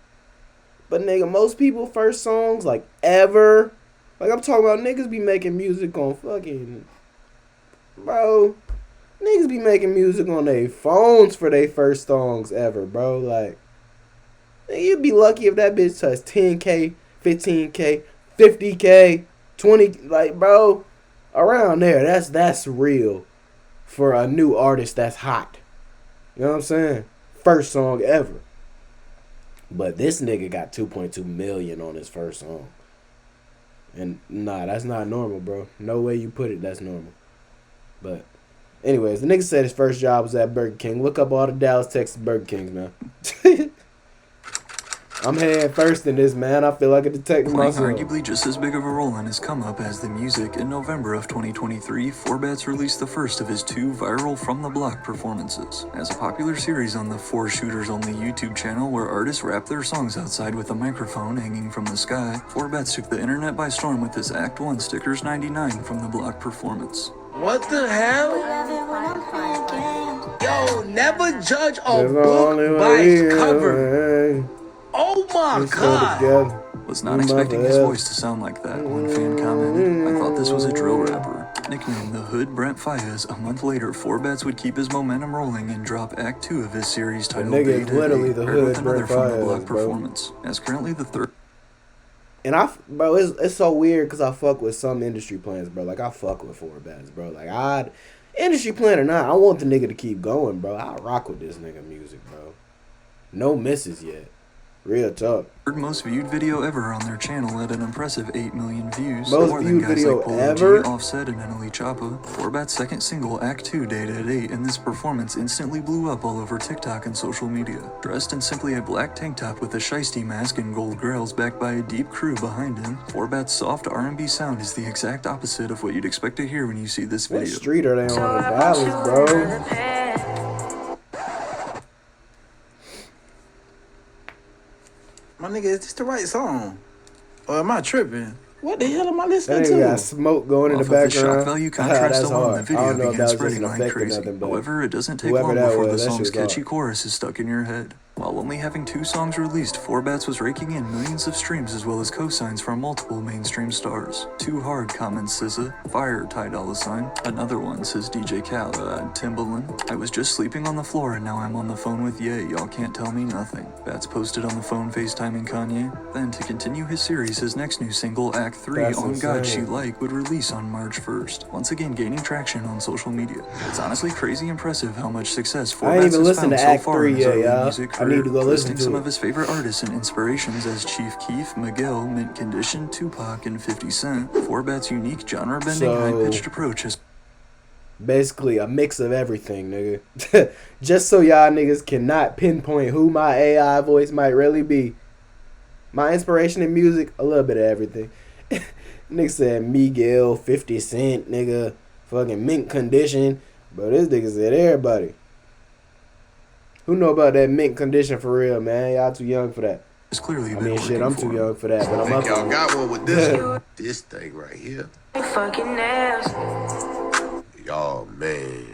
But, nigga, most people first songs, like, ever, like, I'm talking about niggas be making music on fucking, bro, niggas be making music on their phones for their first songs ever, bro. Like, you'd be lucky if that bitch touched 10K, 15K, 50K, 20, like, bro, around there. That's real for a new artist that's hot. You know what I'm saying? First song ever. But this nigga got 2.2 million on his first song. And nah, that's not normal, bro. No way you put it, that's normal. But anyways, the nigga said his first job was at Burger King. Look up all the Dallas, Texas Burger Kings, man. I'm head first in this, man. I feel like a detective playing myself. arguably just as big of a role in his come-up as the music, in November of 2023, 4bat's released the first of his 2 viral From the Block performances. As a popular series on the 4 Shooters Only YouTube channel where artists rap their songs outside with a microphone hanging from the sky, 4bat's took the internet by storm with this Act 1 Stickers 99 From the Block performance. What the hell? Yo, never judge a There's book only by one its real cover. way. Oh my Let's go god. together. Was not expecting his voice to sound like that, one fan commented. I thought this was a drill rapper. Nicknamed the Hood Brent Fayez, a month later, 4bat's would keep his momentum rolling and drop Act 2 of his series titled nigga is Day literally the paired Hood with another Brent From the Fayez, Block bro. performance. As currently the third. And bro, it's so weird because I fuck with some industry plans, bro. Like, I fuck with 4bat's, bro. Like, industry plan or not, I want the nigga to keep going, bro. I rock with this nigga music, bro. No misses yet. Real talk. Third most viewed video ever on their channel at an impressive 8 million views. Most more viewed than guys video like Polo ever? G, Offset, and Annalise Choppa. 4bat's second single, Act 2, debuted at 8, and this performance instantly blew up all over TikTok and social media. Dressed in simply a black tank top with a shiesty mask and gold grills backed by a deep crew behind him, 4bat's soft R&B sound is the exact opposite of what you'd expect to hear when you see this What video. street are they on in Dallas, bro? My nigga, is this the right song? Or am I tripping? What the hell am I listening That nigga got to? smoke going in Off the of the shock background. value contrast That's alone, hard. the video I don't know if began that was just spreading an like effect or crazy. nothing, but However, it doesn't take whoever long that before was, the that shit song's was catchy hard. chorus is stuck in your head. While only having 2 songs released, 4bat's was raking in millions of streams as well as cosigns from multiple mainstream stars. Too hard, comments SZA. Fire, Ty Dolla $ign. Another one, says DJ Khaled, Timbaland. I was just sleeping on the floor and now I'm on the phone with Ye. Y'all can't tell me nothing. Bats posted on the phone FaceTiming Kanye. Then, to continue his series, his next new single, Act 3, That's On God insane. She Like, would release on March 1st. Once again, gaining traction on social media. It's honestly crazy impressive how much success I ain't 4bat's even has listened found to so Act far 3 in his yet, early y'all. music I need career, to go listen listing to some it. of his favorite artists and inspirations as Chief Keef, Miguel, Mint Condition, Tupac, and 50 Cent. 4bat's unique genre-bending, So- high-pitched approach has Basically a mix of everything, nigga. Just so y'all niggas cannot pinpoint who my AI voice might really be. My inspiration in music, a little bit of everything. Nigga said Miguel, 50 Cent, nigga, fucking Mint Condition. But this nigga said everybody. Who know about that Mint Condition for real, man? Y'all too young for that. clearly I been mean, working shit, I'm for too him. young for that, but I'm up Y'all for it. got one with this this thing right here. Fucking nails. Y'all, man.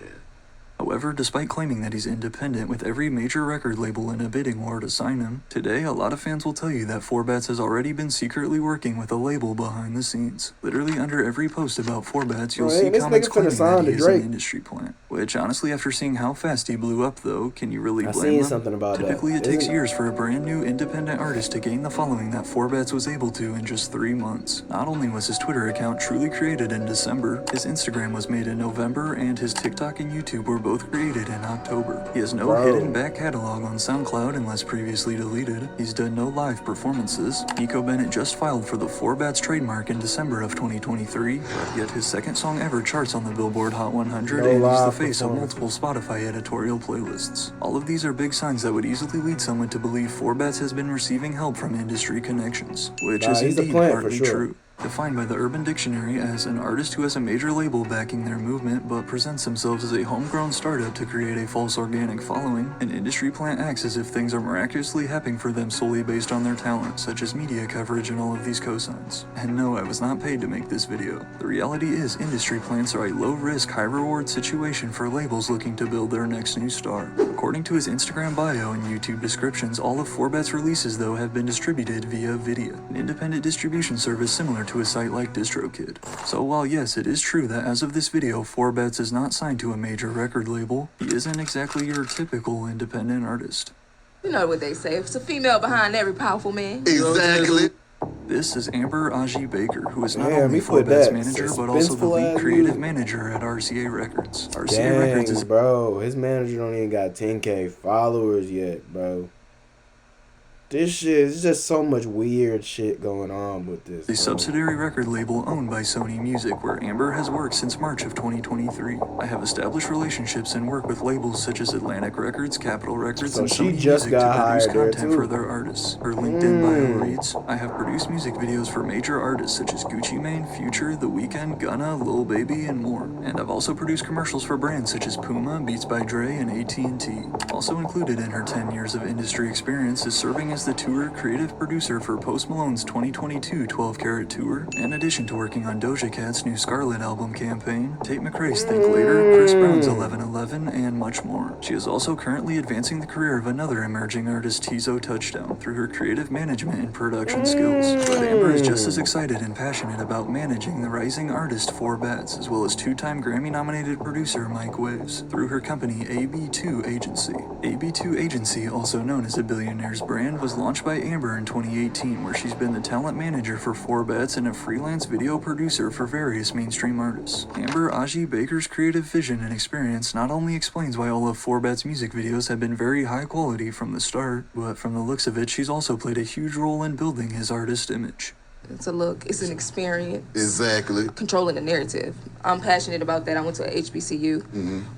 However, despite claiming that he's independent with every major record label in a bidding war to sign him, today a lot of fans will tell you that 4bat's has already been secretly working with a label behind the scenes. Literally under every post about 4bat's, you'll Bro, see this comments nigga finna claiming sign that to he is an Drake. industry plant. Which, honestly, after seeing how fast he blew up, though, can you really I blame seen them? something about that. Typically, it takes Isn't- years for a brand new independent artist to gain the following that Forbats was able to in just 3 months. Not only was his Twitter account truly created in December, his Instagram was made in November, and his TikTok and YouTube were both created in October. He has no Bro. hidden back catalog on SoundCloud unless previously deleted. He's done no live performances. Nico Bennett just filed for the Forbats trademark in December of 2023, but yet his second song ever charts on the Billboard Hot 100 No and is the live face of performances. multiple Spotify editorial playlists. All of these are big signs that would easily lead someone to believe Forbats has been receiving help from industry connections, which Nah, is he's a indeed plant for partly sure. true. Defined by the Urban Dictionary as an artist who has a major label backing their movement but presents themselves as a homegrown startup to create a false organic following, an industry plant acts as if things are miraculously happening for them solely based on their talent, such as media coverage and all of these cosigns. And no, I was not paid to make this video. The reality is, industry plants are a low-risk, high-reward situation for labels looking to build their next new star. According to his Instagram bio and YouTube descriptions, all of Forbats releases, though, have been distributed via Vydia, an independent distribution service similar to a site like DistroKid. So while yes, it is true that as of this video, Forbats is not signed to a major record label, he isn't exactly your typical independent artist. You know what they say, it's a female behind every powerful man. Exactly. This is Amber Aji Baker, who is not Damn, only he put Forbats that manager, but also the suspenseful lead ass creative music. manager at RCA Records. RCA Records Dang, is bro. His manager don't even got 10K followers yet, bro. This shit is just so much weird shit going on with this. a bro. subsidiary record label owned by Sony Music, where Amber has worked since March of 2023. I have established relationships and work with labels such as Atlantic Records, Capitol Records, So and she Sony just Music got to produce hired there, content too. for their artists. Her LinkedIn bio reads, I have produced music videos for major artists such as Gucci Mane, Future, The Weeknd, Gunna, Lil Baby, and more. And I've also produced commercials for brands such as Puma, Beats by Dre, and AT&T. Also included in her 10 years of industry experience is serving as the tour creative producer for Post Malone's 2022 12 Carat Tour, in addition to working on Doja Cat's new Scarlet album campaign, Tate McRae's Think Later, Chris Brown's 1111, and much more. She is also currently advancing the career of another emerging artist, Tizo Touchdown, through her creative management and production skills. But Amber is just as excited and passionate about managing the rising artist Forbats, as well as two-time Grammy-nominated producer Mike Waves, through her company AB2 Agency. AB2 Agency, also known as a Billionaire's brand, was launched by Amber in 2018, where she's been the talent manager for Forbats and a freelance video producer for various mainstream artists. Amber Aji Baker's creative vision and experience not only explains why all of Forbats' music videos have been very high quality from the start, but from the looks of it, she's also played a huge role in building his artist image. It's a look, it's an experience. Exactly. Controlling the narrative. I'm passionate about that. I went to HBCU,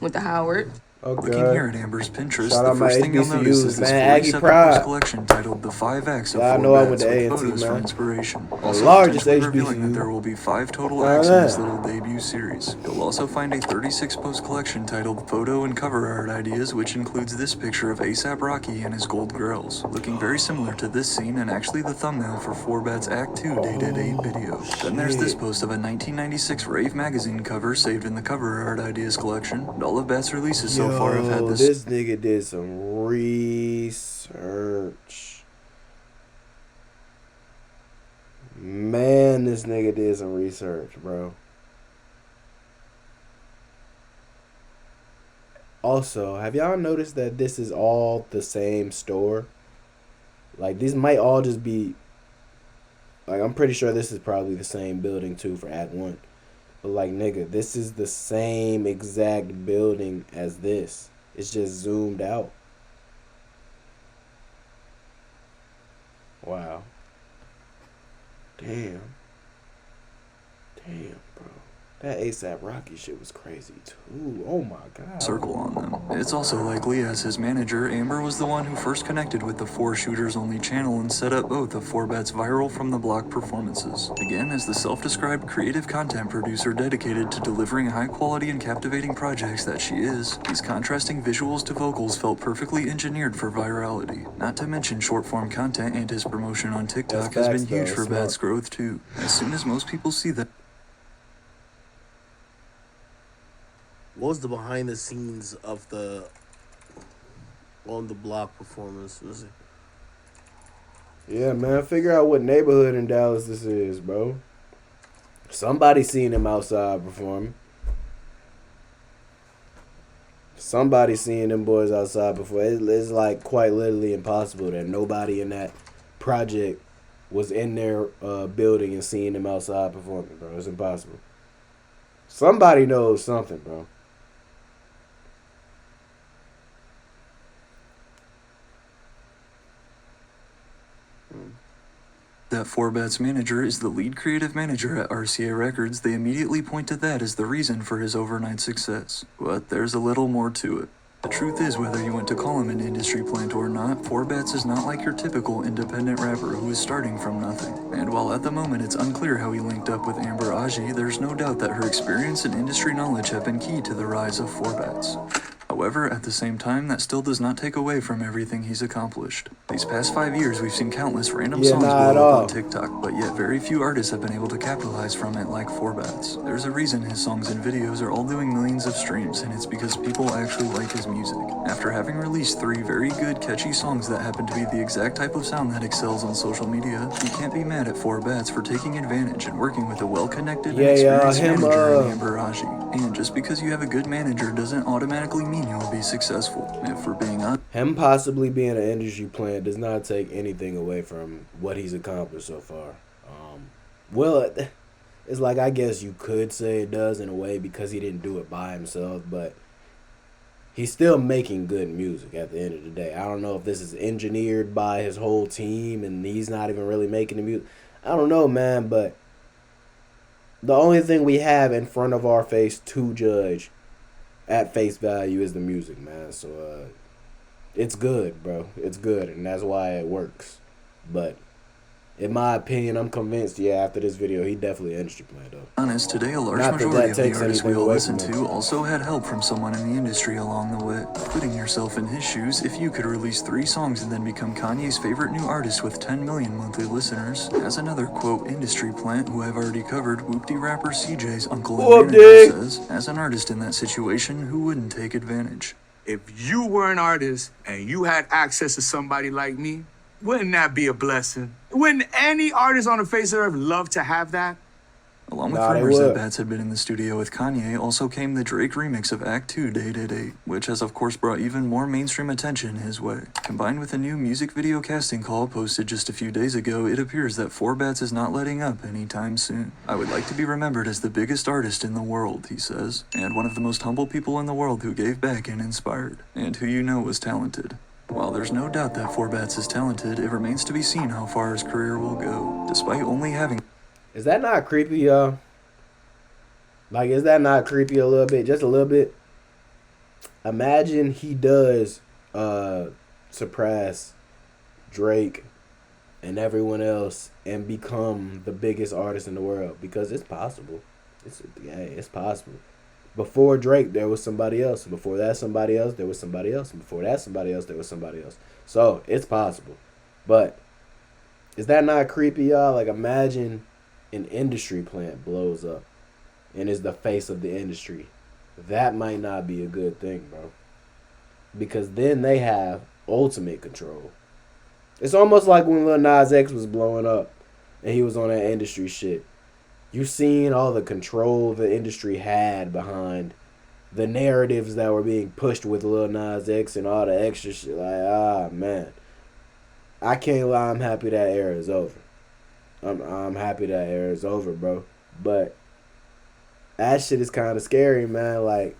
went to Howard. Looking Okay. here at Amber's Pinterest, Shout the out my first thing you'll HBCUs, notice is this man. Aggie 47 pride. post collection titled The 5 Acts of Yeah, I know I went Forbats to with A&T, photos for man. inspiration. The Also largest potentially revealing HBCU. that there will be 5 total Why acts in this that? little debut series. You'll also find a 36 post collection titled Photo and Cover Art Ideas, which includes this picture of A$AP Rocky and his gold grills, looking very similar to this scene and actually the thumbnail for Forbats Act 2 dated 8 video. Then there's this post of a 1996 Rave magazine cover saved in the Cover Art Ideas collection. And all of Bat's releases so far have had This nigga did some research. Man, this nigga did some research, bro. Also, have y'all noticed that this is all the same store? Like, these might all just be... Like, I'm pretty sure this is probably the same building, too, for Act 1. But, like, nigga, this is the same exact building as this. It's just zoomed out. Wow. Damn. Damn, bro. That A$AP Rocky shit was crazy too. Oh my god. circle on them. It's also likely, as his manager, Amber was the one who first connected with the 4 Shooters Only channel and set up both of Forbats' viral From the Block performances. Again, as the self-described creative content producer dedicated to delivering high-quality and captivating projects that she is, these contrasting visuals to vocals felt perfectly engineered for virality. Not to mention short-form content and his promotion on TikTok has been huge for Bat's growth too. As soon as most people see that. What was the behind the scenes of the On the Block performance? Was it? Yeah, man. Figure out what neighborhood in Dallas this is, bro. Somebody seen him outside performing. Somebody seeing them boys outside before. It's like quite literally impossible that nobody in that project was in their building and seeing them outside performing, bro. It's impossible. Somebody knows something, bro. That 4Bat's manager is the lead creative manager at RCA Records. They immediately point to that as the reason for his overnight success. But there's a little more to it. The truth is, whether you want to call him an industry plant or not, 4Bats is not like your typical independent rapper who is starting from nothing. And while at the moment it's unclear how he linked up with Amber Aji, there's no doubt that her experience and industry knowledge have been key to the rise of 4Bats. However, at the same time, that still does not take away from everything he's accomplished. These past 5 years, we've seen countless random songs blow up on TikTok, but yet very few artists have been able to capitalize from it like 4Bats. There's a reason his songs and videos are all doing millions of streams, and it's because people actually like his music. After having released 3 very good, catchy songs that happen to be the exact type of sound that excels on social media, you can't be mad at 4Bats for taking advantage and working with a well-connected and experienced manager in Amber Aji. And just because you have a good manager doesn't automatically mean you will be successful. If we're being honest, him possibly being an industry plant does not take anything away from what he's accomplished so far. Well, it's like, I guess you could say it does in a way because he didn't do it by himself, but he's still making good music at the end of the day. I don't know if this is engineered by his whole team and he's not even really making the music. I don't know, man, but the only thing we have in front of our face to judge at face value is the music, man. So it's good, bro. It's good, and that's why it works. But in my opinion, I'm convinced, after this video, he definitely an industry plant, though. Honest, today a large majority of the artists we all listen to also had help from someone in the industry along the way. Putting yourself in his shoes, if you could release 3 songs and then become Kanye's favorite new artist with 10 million monthly listeners, as another, quote, industry plant who I've already covered, whoopty rapper CJ's uncle and manager says, as an artist in that situation, who wouldn't take advantage? If you were an artist and you had access to somebody like me, wouldn't that be a blessing? Wouldn't any artist on the face of the earth love to have that? Along with rumors that Bats had been in the studio with Kanye, also came the Drake remix of Act 2 to 888, which has of course brought even more mainstream attention his way. Combined with a new music video casting call posted just a few days ago, it appears that 4Bats is not letting up anytime soon. I would like to be remembered as the biggest artist in the world, he says, and one of the most humble people in the world who gave back and inspired, and who you know was talented. While there's no doubt that 4Bats is talented, it remains to be seen how far his career will go, despite only having... Is that not creepy, y'all? Like, is that not creepy a little bit? Just a little bit? Imagine he does surpass Drake and everyone else and become the biggest artist in the world. Because it's possible. It's possible. Before Drake, there was somebody else. And before that, somebody else. There was somebody else. And before that, somebody else. There was somebody else. So, it's possible. But, is that not creepy, y'all? Like, imagine an industry plant blows up and is the face of the industry. That might not be a good thing, bro. Because then they have ultimate control. It's almost like when Lil Nas X was blowing up and he was on that industry shit. You seen all the control the industry had behind the narratives that were being pushed with Lil Nas X and all the extra shit. Like, man. I can't lie, I'm happy that era is over. I'm happy that era is over, bro. But that shit is kind of scary, man. Like,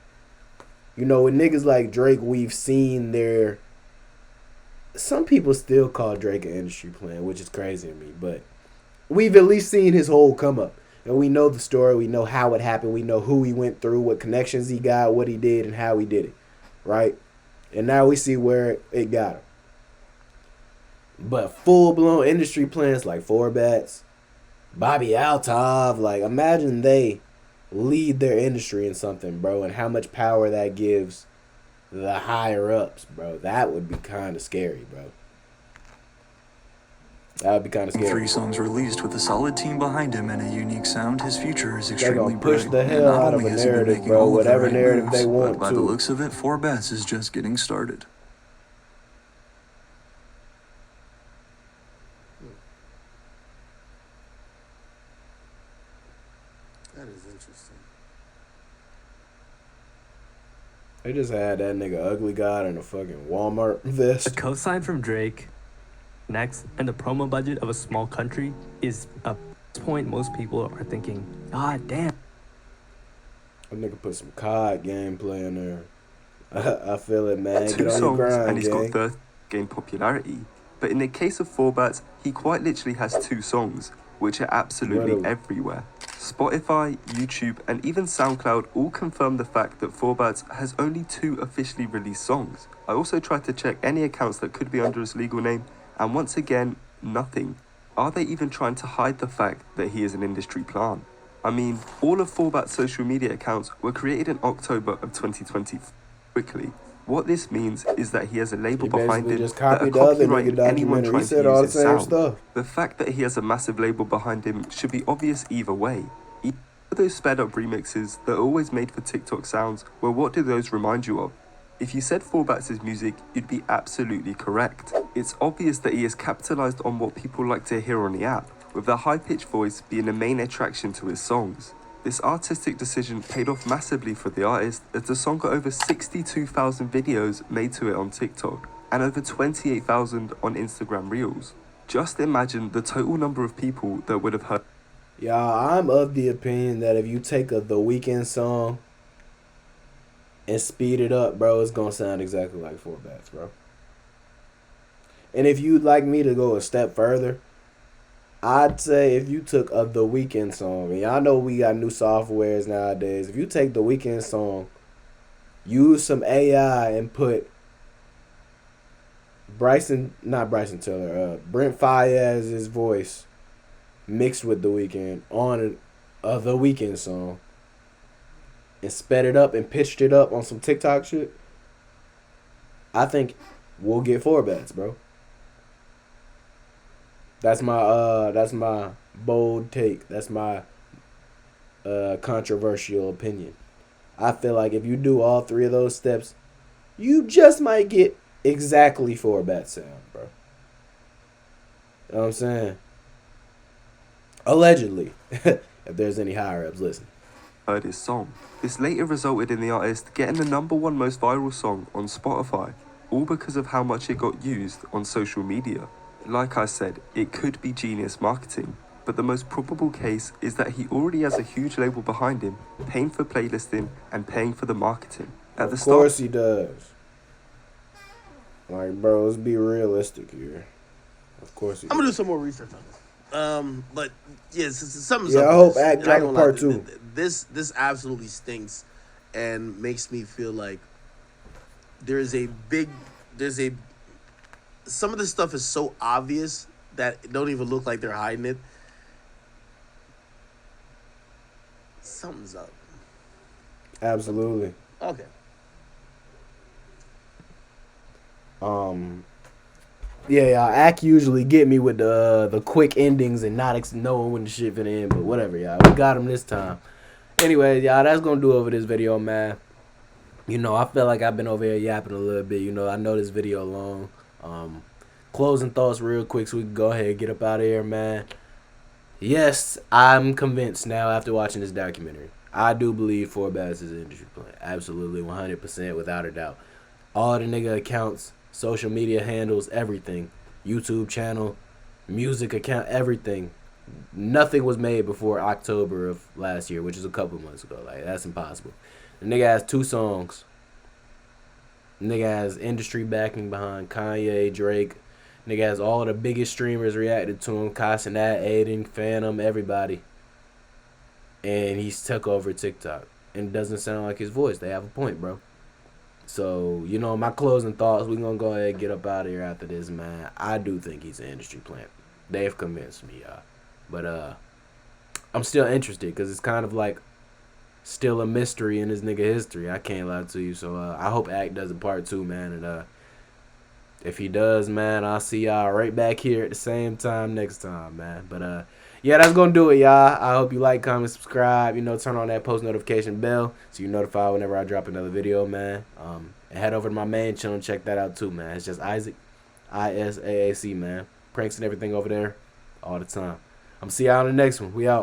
you know, with niggas like Drake, we've seen their... Some people still call Drake an industry plant, which is crazy to me. But we've at least seen his whole come up. And we know the story. We know how it happened. We know who he went through, what connections he got, what he did, and how he did it. Right? And now we see where it got him. But full-blown industry plants like 4Bats, Bobby Altov, like, imagine they lead their industry in something, bro, and how much power that gives the higher-ups, bro. That would be kind of scary, bro. That would be kind of scary. 3 songs released with a solid team behind him and a unique sound, his future is extremely bright. They're gonna push the hell out of a narrative, bro, whatever narrative they want to. By the looks of it, 4Bats is just getting started. That is interesting. They just had that nigga Ugly God in a fucking Walmart vest. A cosign from Drake next, and the promo budget of a small country is a point most people are thinking, God damn. That nigga put some COD gameplay in there. I feel it, man. Two Get on your songs grind, and he's gang. got third gain popularity. But in the case of 4bats, he quite literally has 2 songs, which are absolutely Literally. everywhere. Spotify, YouTube, and even SoundCloud all confirm the fact that 4bats has only 2 officially released songs. I also tried to check any accounts that could be under his legal name, and once again, nothing. Are they even trying to hide the fact that he is an industry plant? I mean, all of 4bat's social media accounts were created in October of 2020. Quickly, what this means is that he has a label He behind basically him just that are copied the other copyrighting nigga anyone documentary. trying He to said all the use his same sound. stuff. The fact that he has a massive label behind him should be obvious either way. Either those sped up remixes that are always made for TikTok sounds, well, what do those remind you of? If you said 4bats' music, you'd be absolutely correct. It's obvious that he has capitalized on what people like to hear on the app, with the high-pitched voice being the main attraction to his songs. This artistic decision paid off massively for the artist, as the song got over 62,000 videos made to it on TikTok, and over 28,000 on Instagram Reels. Just imagine the total number of people that would have heard. Y'all, I'm of the opinion that if you take a The Weeknd song and speed it up, bro, it's gonna sound exactly like 4bats, bro. And if you'd like me to go a step further, I'd say if you took a The Weeknd song, and y'all know we got new softwares nowadays. If you take The Weeknd song, use some AI and put Brent Faiyaz's voice mixed with The Weeknd on a The Weeknd song and sped it up and pitched it up on some TikTok shit, I think we'll get 4bats, bro. That's my bold take. That's my controversial opinion. I feel like if you do all 3 of those steps, you just might get exactly 4bat sound, bro. You know what I'm saying? Allegedly, if there's any higher ups listening. Heard his song. This later resulted in the artist getting the #1 most viral song on Spotify, all because of how much it got used on social media. Like I said, it could be genius marketing, but the most probable case is that he already has a huge label behind him, paying for playlisting and paying for the marketing. At the Of start, course he does. Like, bro, let's be realistic here. Of course he I'm gonna do does. some more research on this. But yes, something's Yeah, up I with hope this. Act And I drop ain't a gonna lie, part 2. This absolutely stinks, and makes me feel like some of this stuff is so obvious that it don't even look like they're hiding it. Something's up. Absolutely. Okay. Yeah, Act usually get me with the quick endings and not knowing when the shit finna end, but whatever, y'all. We got him this time. Anyway, y'all, that's gonna do it over this video, man. You know, I feel like I've been over here yapping a little bit. You know, I know this video long. Closing thoughts real quick so we can go ahead and get up out of here, man. Yes, I'm convinced now after watching this documentary. I do believe 4bats is an industry plant. Absolutely, 100%, without a doubt. All the nigga accounts, social media handles, everything. YouTube channel, music account, everything. Nothing was made before October of last year, which is a couple months ago. Like, that's impossible. The nigga has 2 songs. The nigga has industry backing behind Kanye, Drake. Nigga has all the biggest streamers reacted to him. Casanat, Aiden, Phantom, everybody. And he's took over TikTok. And it doesn't sound like his voice. They have a point, bro. So, you know, my closing thoughts, we're going to go ahead and get up out of here after this, man. I do think he's an industry plant. They've convinced me, y'all. But I'm still interested because it's kind of like still a mystery in this nigga history. I can't lie to you. So I hope Act does a part 2, man. And if he does, man, I'll see y'all right back here at the same time next time, man. But yeah, that's gonna do it, y'all. I hope you like, comment, subscribe. You know, turn on that post notification bell so you're notified whenever I drop another video, man. And head over to my main channel and check that out too, man. It's just Isaac, ISAAC, man. Pranks and everything over there all the time. I'm see y'all on the next one. We out.